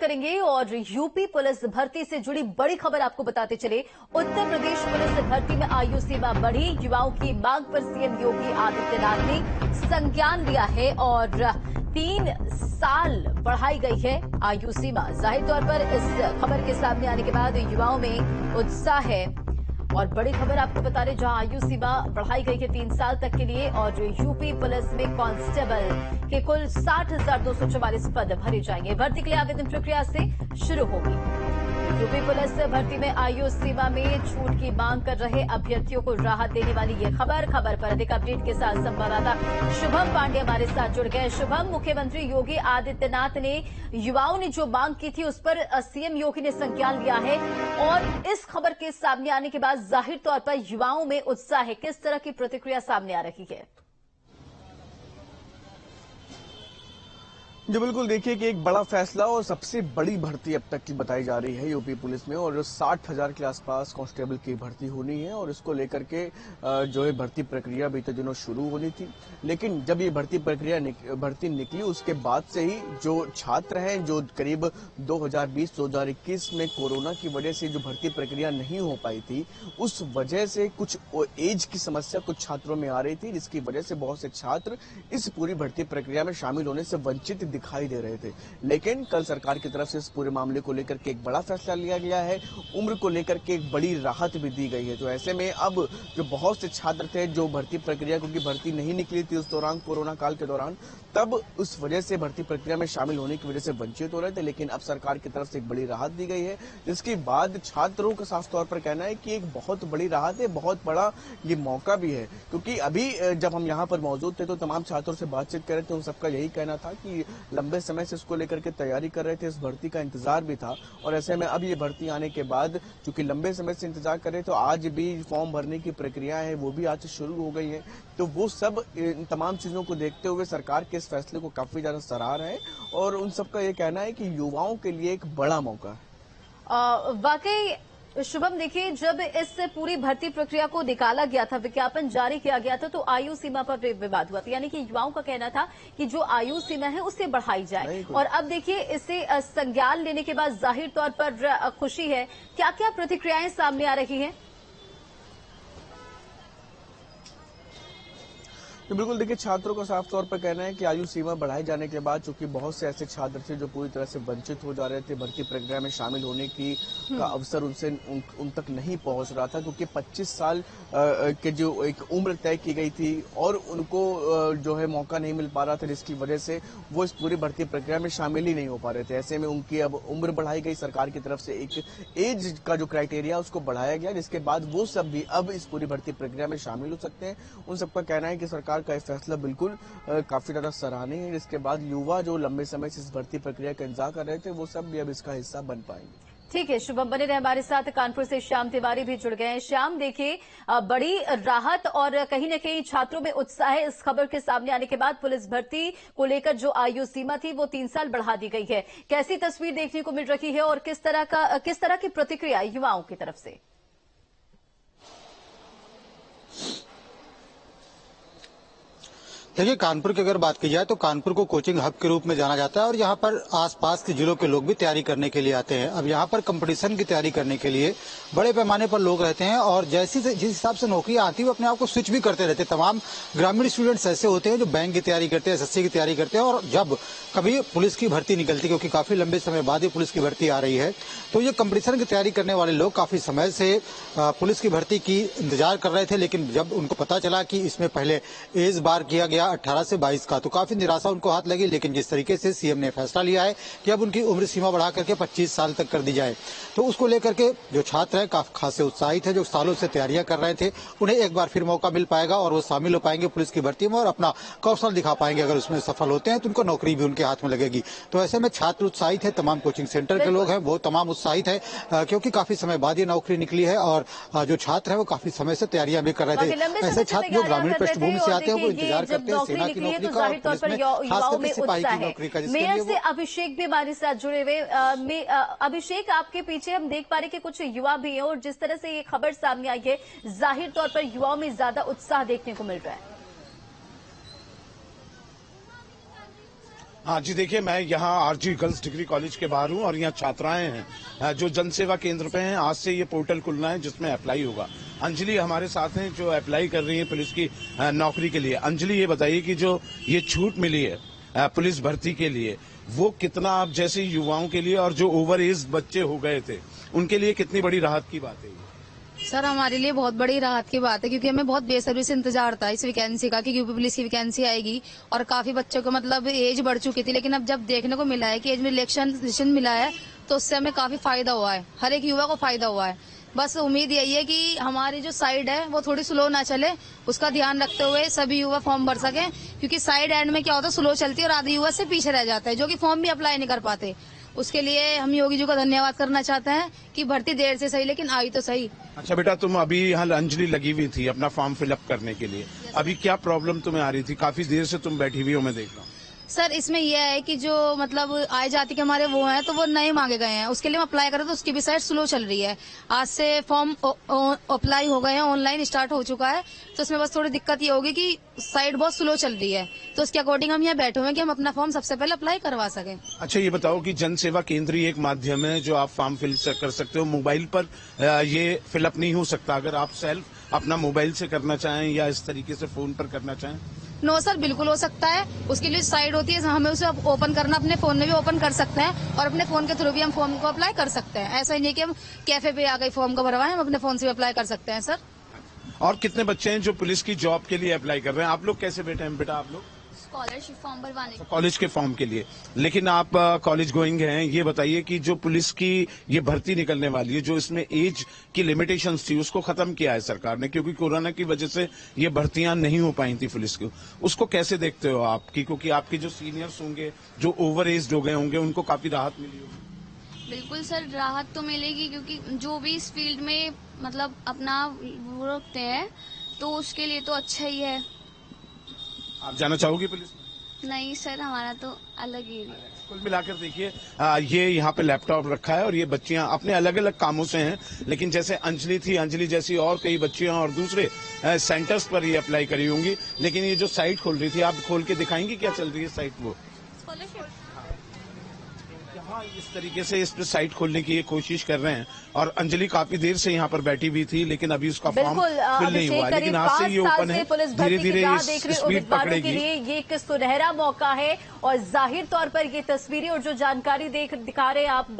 करेंगे और UP police भर्ती से जुड़ी बड़ी खबर आपको बताते चले। उत्तर प्रदेश पुलिस भर्ती में आयु सीमा बढ़ी। युवाओं की मांग पर सीएम योगी आदित्यनाथ ने संज्ञान लिया है और 3 साल बढ़ाई गई है आयु सीमा। जाहिर तौर पर इस खबर के सामने आने के बाद युवाओं में उत्साह है और बड़ी खबर आपको बता रहे, जहां आयु सीमा बढ़ाई गई है 3 साल तक के लिए और यूपी पुलिस में कांस्टेबल के कुल 60,244 पद भरे जाएंगे। भर्ती के लिए आवेदन प्रक्रिया से शुरू होगी। यूपी पुलिस भर्ती में आयु सीमा में छूट की मांग कर रहे अभ्यर्थियों को राहत देने वाली ये खबर पर अधिक अपडेट के साथ संवाददाता शुभम पांडे हमारे साथ जुड़ गए। शुभम, मुख्यमंत्री योगी आदित्यनाथ ने युवाओं ने जो मांग की थी उस पर सीएम योगी ने संज्ञान लिया है और इस खबर के सामने आने के बाद जाहिर तौर पर युवाओं में उत्साह है। किस तरह की प्रतिक्रिया सामने आ रही है? जी बिल्कुल, देखिए कि एक बड़ा फैसला और सबसे बड़ी भर्ती अब तक की बताई जा रही है यूपी पुलिस में और 60,000 के आसपास कांस्टेबल की भर्ती होनी है और इसको लेकर के जो है भर्ती प्रक्रिया बीते दिनों शुरू होनी थी। लेकिन जब ये भर्ती निकली उसके बाद से ही जो छात्र हैं, जो करीब 2020-2021 में कोरोना की वजह से जो भर्ती प्रक्रिया नहीं हो पाई थी, उस वजह से कुछ एज की समस्या कुछ छात्रों में आ रही थी, जिसकी वजह से बहुत से छात्र इस पूरी भर्ती प्रक्रिया में शामिल होने से वंचित दिखाई दे रहे थे। लेकिन कल सरकार की तरफ से इस पूरे मामले को लेकर के एक बड़ा फैसला लिया गया है। उम्र को लेकर के एक बड़ी राहत भी दी गई है। तो ऐसे में अब जो बहुत से छात्र थे जो भर्ती प्रक्रिया, क्योंकि भर्ती नहीं निकली थी उस दौरान, कोरोना काल के दौरान, तब उस वजह से भर्ती प्रक्रिया में शामिल होने की वजह से वंचित हो रहे थे। लेकिन अब सरकार की तरफ से एक बड़ी राहत दी गई है, जिसके बाद छात्रों का साफ तौर पर कहना है कि एक बहुत बड़ी राहत है, बहुत बड़ा ये मौका भी है। क्योंकि अभी जब हम यहाँ पर मौजूद थे तो तमाम छात्रों से बातचीत कर रहे थे, उन सबका यही कहना था कि लंबे समय से इसको लेकर के तैयारी कर रहे थे, इस भर्ती का इंतजार भी था और ऐसे में अब ये भर्ती आने के बाद चूंकि लंबे समय से इंतजार कर रहे, तो आज भी फॉर्म भरने की प्रक्रिया है वो भी आज से शुरू हो गई है। तो वो सब इन तमाम चीजों को देखते हुए सरकार के इस फैसले को काफी ज्यादा सराह रहे हैं और उन सबका ये कहना है कि युवाओं के लिए एक बड़ा मौका है। वाकई शुभम, देखिए, जब इस पूरी भर्ती प्रक्रिया को निकाला गया था, विज्ञापन जारी किया गया था, तो आयु सीमा पर विवाद हुआ था। यानी कि युवाओं का कहना था कि जो आयु सीमा है उसे बढ़ाई जाए और अब देखिए इसे संज्ञान लेने के बाद जाहिर तौर पर खुशी है। क्या क्या प्रतिक्रियाएं सामने आ रही हैं? तो बिल्कुल देखिए, छात्रों का साफ तौर पर कहना है कि आयु सीमा बढ़ाए जाने के बाद चूंकि बहुत से ऐसे छात्र थे जो पूरी तरह से वंचित हो जा रहे थे, भर्ती प्रक्रिया में शामिल होने की का अवसर उन तक नहीं पहुंच रहा था, क्योंकि 25 साल के जो एक उम्र तय की गई थी और उनको जो है मौका नहीं मिल पा रहा था, जिसकी वजह से वो इस पूरी भर्ती प्रक्रिया में शामिल ही नहीं हो पा रहे थे। ऐसे में उनकी अब उम्र बढ़ाई गई, सरकार की तरफ से एक एज का जो क्राइटेरिया उसको बढ़ाया गया, जिसके बाद वो सब भी अब इस पूरी भर्ती प्रक्रिया में शामिल हो सकते हैं। उन सबका कहना है कि सरकार का यह फैसला बिल्कुल काफी ज्यादा सराहनीय है, जिसके बाद युवा जो लंबे समय से इस भर्ती प्रक्रिया का इंतजार कर रहे थे वो सब भी अब इसका हिस्सा बन पाएंगे। ठीक है शुभम, बने रहे हमारे साथ। कानपुर से श्याम तिवारी भी जुड़ गए हैं। श्याम, देखिए, बड़ी राहत और कहीं न कहीं छात्रों में उत्साह है इस खबर के सामने आने के बाद। पुलिस भर्ती को लेकर जो आयु सीमा थी वो 3 साल बढ़ा दी गई है। कैसी तस्वीर देखने को मिल रही है और किस तरह की प्रतिक्रिया युवाओं की तरफ से? देखिए, कानपुर की अगर बात की जाए तो कानपुर को कोचिंग हब के रूप में जाना जाता है और यहाँ पर आसपास के जिलों के लोग भी तैयारी करने के लिए आते हैं। अब यहाँ पर कंपटीशन की तैयारी करने के लिए बड़े पैमाने पर लोग रहते हैं और जिस हिसाब से नौकरी आती है वो अपने आप को स्विच भी करते रहते हैं। तमाम ग्रामीण स्टूडेंट्स ऐसे होते हैं जो बैंक की तैयारी करते हैं, एसएससी की तैयारी करते हैं और जब कभी पुलिस की भर्ती निकलती है, क्योंकि काफी लंबे समय बाद ही पुलिस की भर्ती आ रही है, तो ये कंपटीशन की तैयारी करने वाले लोग काफी समय से पुलिस की भर्ती की इंतजार कर रहे थे। लेकिन जब उनको पता चला कि इसमें पहले एज बार किया गया 18 से 22 का, तो काफी निराशा उनको हाथ लगी। लेकिन जिस तरीके से सीएम ने फैसला लिया है कि अब उनकी उम्र सीमा बढ़ा करके 25 साल तक कर दी जाए, तो उसको लेकर के जो छात्र हैं काफी खासे उत्साहित है। जो सालों से तैयारियां कर रहे थे उन्हें एक बार फिर मौका मिल पाएगा और वो शामिल हो पाएंगे पुलिस की भर्ती में और अपना कौशल दिखा पाएंगे। अगर उसमें सफल होते हैं तो उनको नौकरी भी उनके हाथ में लगेगी। तो ऐसे में छात्र उत्साहित है, तमाम कोचिंग सेंटर के लोग हैं वो तमाम उत्साहित है, क्योंकि काफी समय बाद ये नौकरी निकली है और जो छात्र है वो काफी समय से तैयारियां भी कर रहे थे। ऐसे छात्र जो ग्रामीण पृष्ठभूमि से आते हैं वो इंतजार करते हैं सेना की नौकरी का, जाहिर तौर पर युवाओं में उत्साह है। मेयर से अभिषेक भी हमारे साथ जुड़े हुए। अभिषेक, आपके पीछे हम देख पा रहे कि कुछ युवा भी हैं और जिस तरह से ये खबर सामने आई है, जाहिर तौर पर युवाओं में ज्यादा उत्साह देखने को मिल रहा है। हाँ जी, देखिए मैं यहाँ आरजी गर्ल्स डिग्री कॉलेज के बाहर हूँ और यहाँ छात्राएं हैं जो जन सेवा केंद्र पे हैं। आज से ये पोर्टल खुलना है जिसमें अप्लाई होगा। अंजलि हमारे साथ हैं जो अप्लाई कर रही है पुलिस की नौकरी के लिए। अंजलि, ये बताइए कि जो ये छूट मिली है पुलिस भर्ती के लिए, वो कितना आप जैसे युवाओं के लिए और जो ओवर एज बच्चे हो गए थे उनके लिए कितनी बड़ी राहत की बात है? सर, हमारे लिए बहुत बड़ी राहत की बात है क्योंकि हमें बहुत बेसब्री से इंतजार था इस वैकेंसी का कि यूपी पुलिस की वैकेंसी आएगी और काफी बच्चों को मतलब एज बढ़ चुकी थी, लेकिन अब जब देखने को मिला है कि एज में इलेक्शन मिला है तो उससे हमें काफी फायदा हुआ है, हर एक युवा को फायदा हुआ है। बस उम्मीद यही है कि हमारी जो साइड है वो थोड़ी स्लो ना चले, उसका ध्यान रखते हुए सभी युवा फॉर्म भर सके, क्योंकि साइड एंड में क्या होता है, स्लो चलती है और आधे युवा से पीछे रह जाता है जो कि फॉर्म भी अप्लाई नहीं कर पाते। उसके लिए हम योगी जी का धन्यवाद करना चाहते हैं कि भर्ती देर से सही लेकिन आई तो सही। अच्छा बेटा, तुम अभी यहाँ अंजलि लगी हुई थी अपना फॉर्म फिलअप करने के लिए, अभी क्या प्रॉब्लम तुम्हें आ रही थी? काफी देर से तुम बैठी हुई हो, मैं देख रहा हूँ। सर, इसमें यह है कि जो मतलब आय जाति के हमारे वो हैं तो वो नए मांगे गए हैं, उसके लिए हम अप्लाई करें तो उसकी भी साइड स्लो चल रही है। आज से फॉर्म अप्लाई हो गए हैं, ऑनलाइन स्टार्ट हो चुका है, तो उसमें बस थोड़ी दिक्कत ये होगी कि साइड बहुत स्लो चल रही है, तो उसके अकॉर्डिंग हम यहाँ बैठे हुए हैं कि हम अपना फॉर्म सबसे पहले अप्लाई करवा सकें। अच्छा, ये बताओ कि जन सेवा केंद्र ही एक माध्यम है जो आप फॉर्म फिल कर सकते हो, मोबाइल पर ये फिलअप नहीं हो सकता? अगर आप सेल्फ अपना मोबाइल से करना चाहें या इस तरीके से फोन पर करना चाहें? नो सर, बिल्कुल हो सकता है। उसके लिए साइड होती है, हमें उसे ओपन करना, अपने फोन में भी ओपन कर सकते हैं और अपने फोन के थ्रू भी हम फॉर्म को अप्लाई कर सकते हैं। ऐसा ही नहीं कि हम कैफे पे आ गए फॉर्म को भरवाएं, हम अपने फोन से भी अप्लाई कर सकते हैं। सर, और कितने बच्चे हैं जो पुलिस की जॉब के लिए अप्लाई कर रहे हैं? आप लोग कैसे बैठे हैं बेटा? आप लोग स्कॉलरशिप फॉर्म भरवाने कॉलेज के फॉर्म के लिए, लेकिन आप कॉलेज गोइंग हैं। ये बताइए कि जो पुलिस की ये भर्ती निकलने वाली है, जो इसमें एज की लिमिटेशंस थी उसको खत्म किया है सरकार ने, क्योंकि कोरोना की वजह से ये भर्तियां नहीं हो पाई थी पुलिस की। उसको कैसे देखते हो आप? क्योंकि आपके जो सीनियर्स होंगे जो ओवर एज हो गए होंगे उनको काफी राहत मिली होगी। बिल्कुल सर, राहत तो मिलेगी क्योंकि जो भी इस फील्ड में मतलब अपना वो रखते हैं तो उसके लिए तो अच्छा ही है। आप जाना चाहोगे पुलिस में? नहीं सर, हमारा तो अलग ही है। कुल मिलाकर देखिए, ये यहाँ पे लैपटॉप रखा है और ये बच्चियां अपने अलग अलग कामों से हैं, लेकिन जैसे अंजलि थी, अंजलि जैसी और कई बच्चियां और दूसरे सेंटर्स पर ये अप्लाई करी होंगी। लेकिन ये जो साइट खोल रही थी, आप खोल के दिखाएंगी क्या चल रही है साइट? वो यहाँ इस तरीके से इस पे साइट खोलने की ये कोशिश कर रहे हैं और अंजलि काफी देर से यहाँ पर बैठी भी थी, लेकिन अभी उसका फॉर्म फिल नहीं हुआ। लेकिन आज से ये ओपन है, धीरे धीरे स्पीड पकड़ेगी। ये एक सुनहरा मौका है और जाहिर तौर पर ये तस्वीरें और जो जानकारी दिखा रहे हैं आप